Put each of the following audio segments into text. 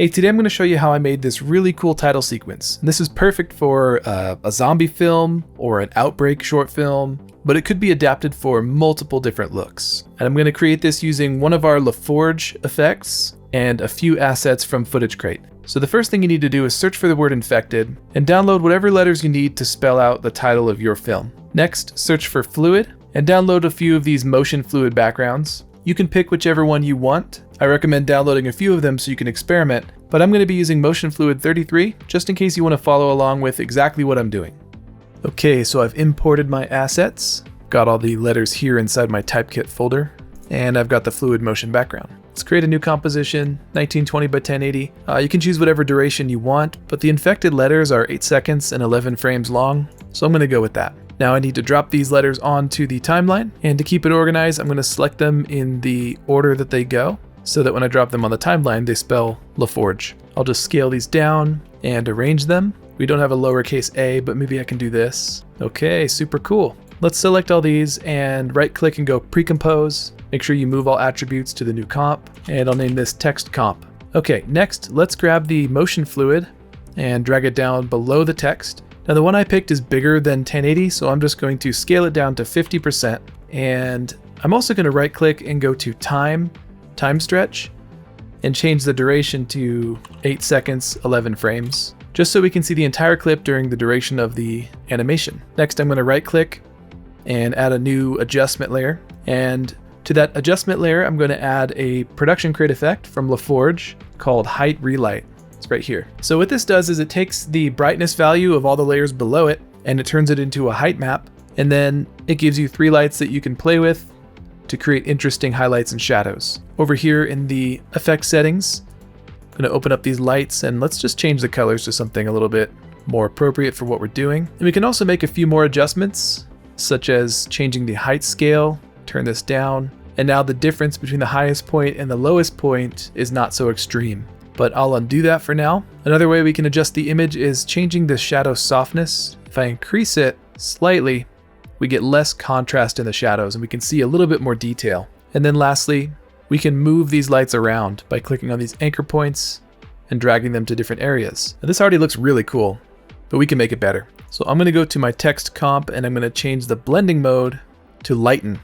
Hey, today I'm going to show you how I made this really cool title sequence. And this is perfect for a zombie film or an outbreak short film, but it could be adapted for multiple different looks. And I'm going to create this using one of our LaForge effects and a few assets from ProductionCrate. So the first thing you need to do is search for the word infected and download whatever letters you need to spell out the title of your film. Next, search for fluid and download a few of these motion fluid backgrounds. You can pick whichever one you want. I recommend downloading a few of them so you can experiment, but I'm going to be using Motion Fluid 33 just in case you want to follow along with exactly what I'm doing. Okay, so I've imported my assets, got all the letters here inside my typekit folder, and I've got the fluid motion background. Let's create a new composition, 1920 by 1080. You can choose whatever duration you want, but the infected letters are 8 seconds and 11 frames long, so I'm going to go with that. Now I need to drop these letters onto the timeline, and to keep it organized, I'm going to select them in the order that they go, so that when I drop them on the timeline, they spell LaForge. I'll just scale these down and arrange them. We don't have a lowercase a, but maybe I can do this. Okay, super cool. Let's select all these and right click and go pre-compose. Make sure you move all attributes to the new comp, and I'll name this text comp. Okay, next, let's grab the motion fluid and drag it down below the text. Now the one I picked is bigger than 1080, so I'm just going to scale it down to 50%. And I'm also going to right click and go to time stretch, and change the duration to 8 seconds, 11 frames, just so we can see the entire clip during the duration of the animation. Next, I'm going to right click and add a new adjustment layer. And to that adjustment layer, I'm going to add a ProductionCrate effect from LaForge called Height Relight. It's right here. So what this does is it takes the brightness value of all the layers below it and it turns it into a height map. And then it gives you 3 lights that you can play with to create interesting highlights and shadows. Over here in the effect settings, I'm going to open up these lights and let's just change the colors to something a little bit more appropriate for what we're doing. And we can also make a few more adjustments, such as changing the height scale, turn this down, and now the difference between the highest point and the lowest point is not so extreme. But I'll undo that for now. Another way we can adjust the image is changing the shadow softness. If I increase it slightly, we get less contrast in the shadows and we can see a little bit more detail. And then lastly, we can move these lights around by clicking on these anchor points and dragging them to different areas. Now, this already looks really cool, but we can make it better. So I'm going to go to my text comp and I'm going to change the blending mode to lighten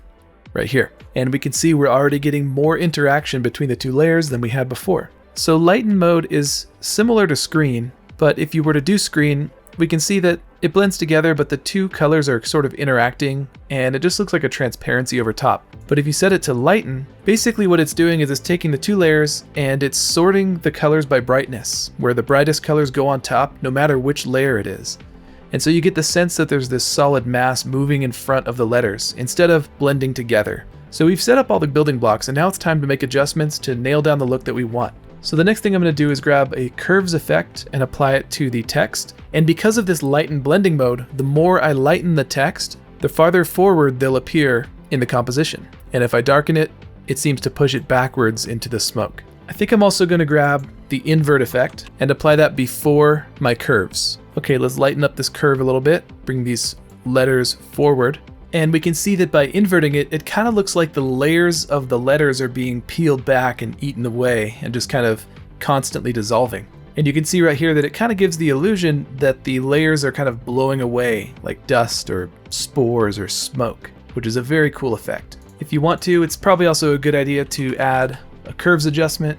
right here. And we can see we're already getting more interaction between the 2 layers than we had before. So lighten mode is similar to screen, but if you were to do screen, we can see that it blends together, but the 2 colors are sort of interacting and it just looks like a transparency over top. But if you set it to lighten, basically what it's doing is it's taking the 2 layers and it's sorting the colors by brightness, where the brightest colors go on top no matter which layer it is. And so you get the sense that there's this solid mass moving in front of the letters instead of blending together. So we've set up all the building blocks and now it's time to make adjustments to nail down the look that we want. So the next thing I'm going to do is grab a curves effect and apply it to the text. And because of this lighten blending mode, the more I lighten the text, the farther forward they'll appear in the composition. And if I darken it, it seems to push it backwards into the smoke. I think I'm also going to grab the invert effect and apply that before my curves. Okay, let's lighten up this curve a little bit, bring these letters forward. And we can see that by inverting it, it kind of looks like the layers of the letters are being peeled back and eaten away and just kind of constantly dissolving. And you can see right here that it kind of gives the illusion that the layers are kind of blowing away like dust or spores or smoke, which is a very cool effect. If you want to, it's probably also a good idea to add a curves adjustment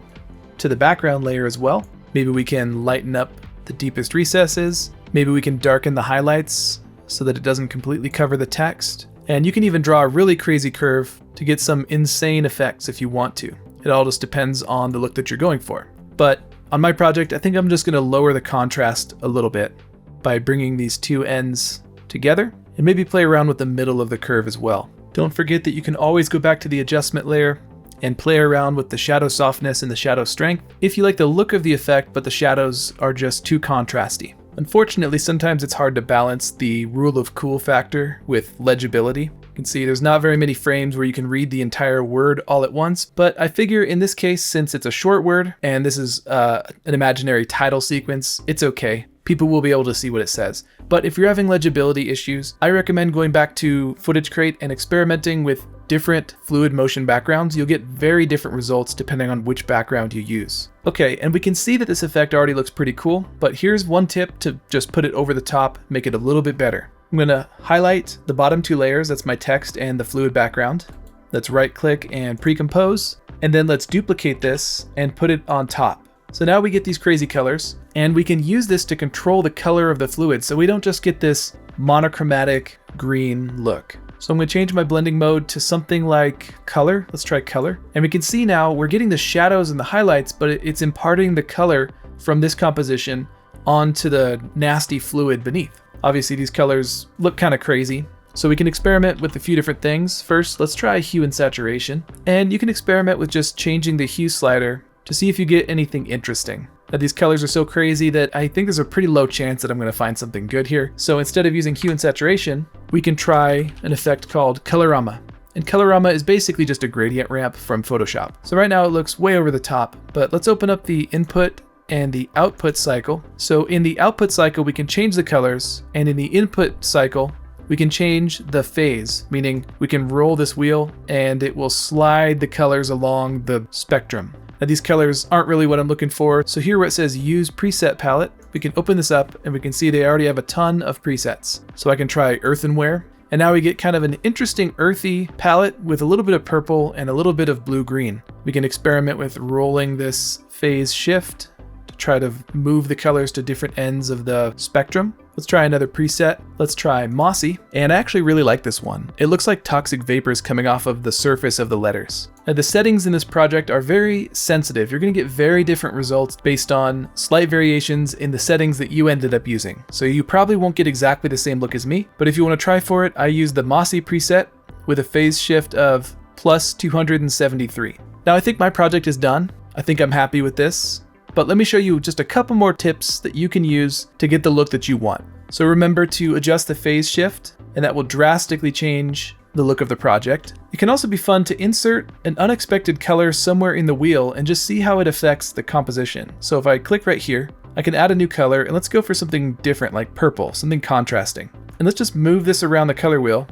to the background layer as well. Maybe we can lighten up the deepest recesses. Maybe we can darken the highlights so that it doesn't completely cover the text. And you can even draw a really crazy curve to get some insane effects if you want to. It all just depends on the look that you're going for. But on my project, I think I'm just going to lower the contrast a little bit by bringing these 2 ends together and maybe play around with the middle of the curve as well. Don't forget that you can always go back to the adjustment layer and play around with the shadow softness and the shadow strength if you like the look of the effect but the shadows are just too contrasty. Unfortunately, sometimes it's hard to balance the rule of cool factor with legibility. You can see there's not very many frames where you can read the entire word all at once, but I figure in this case, since it's a short word and this is an imaginary title sequence, it's okay. People will be able to see what it says. But if you're having legibility issues, I recommend going back to ProductionCrate and experimenting with different fluid motion backgrounds, you'll get very different results depending on which background you use. Okay, and we can see that this effect already looks pretty cool, but here's one tip to just put it over the top, make it a little bit better. I'm gonna highlight the bottom two layers, that's my text and the fluid background. Let's right click and pre-compose, and then let's duplicate this and put it on top. So now we get these crazy colors, and we can use this to control the color of the fluid so we don't just get this monochromatic green look. So I'm going to change my blending mode to something like color. Let's try color. And we can see now we're getting the shadows and the highlights, but it's imparting the color from this composition onto the nasty fluid beneath. Obviously these colors look kind of crazy, so we can experiment with a few different things. First, let's try hue and saturation. And you can experiment with just changing the hue slider to see if you get anything interesting. Now these colors are so crazy that I think there's a pretty low chance that I'm going to find something good here. So instead of using hue and saturation, we can try an effect called Colorama. And Colorama is basically just a gradient ramp from Photoshop. So right now it looks way over the top, but let's open up the input and the output cycle. So in the output cycle, we can change the colors, and in the input cycle, we can change the phase, meaning we can roll this wheel and it will slide the colors along the spectrum. Now these colors aren't really what I'm looking for, so here where it says use preset palette, we can open this up and we can see they already have a ton of presets. So I can try earthenware, and now we get kind of an interesting earthy palette with a little bit of purple and a little bit of blue-green. We can experiment with rolling this phase shift to try to move the colors to different ends of the spectrum. Let's try another preset. Let's try Mossy, and I actually really like this one. It looks like toxic vapors coming off of the surface of the letters. Now the settings in this project are very sensitive. You're gonna get very different results based on slight variations in the settings that you ended up using. So you probably won't get exactly the same look as me, but if you wanna try for it, I use the Mossy preset with a phase shift of plus 273. Now I think my project is done. I think I'm happy with this. But let me show you just a couple more tips that you can use to get the look that you want. So remember to adjust the phase shift, and that will drastically change the look of the project. It can also be fun to insert an unexpected color somewhere in the wheel and just see how it affects the composition. So if I click right here, I can add a new color, and let's go for something different like purple, something contrasting. And let's just move this around the color wheel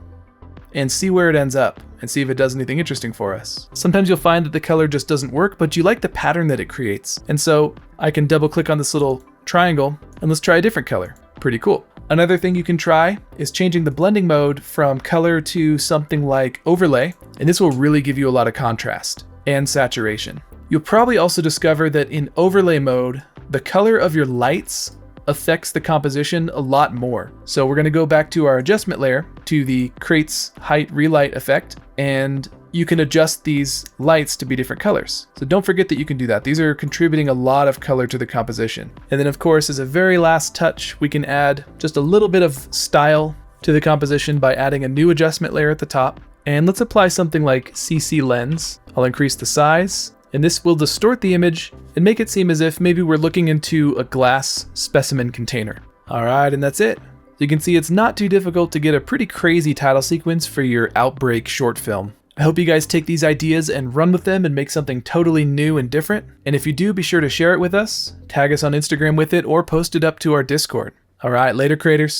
and see where it ends up and see if it does anything interesting for us. Sometimes you'll find that the color just doesn't work, but you like the pattern that it creates. And so I can double click on this little triangle and let's try a different color. Pretty cool. Another thing you can try is changing the blending mode from color to something like overlay, and this will really give you a lot of contrast and saturation. You'll probably also discover that in overlay mode, the color of your lights affects the composition a lot more. So we're going to go back to our adjustment layer, to the Crate's height relight effect, and you can adjust these lights to be different colors. So don't forget that you can do that. These are contributing a lot of color to the composition. And then of course, as a very last touch, we can add just a little bit of style to the composition by adding a new adjustment layer at the top. And let's apply something like CC Lens. I'll increase the size, and this will distort the image and make it seem as if maybe we're looking into a glass specimen container. All right, and that's it. So you can see it's not too difficult to get a pretty crazy title sequence for your Outbreak short film. I hope you guys take these ideas and run with them and make something totally new and different. And if you do, be sure to share it with us, tag us on Instagram with it, or post it up to our Discord. All right, later, creators.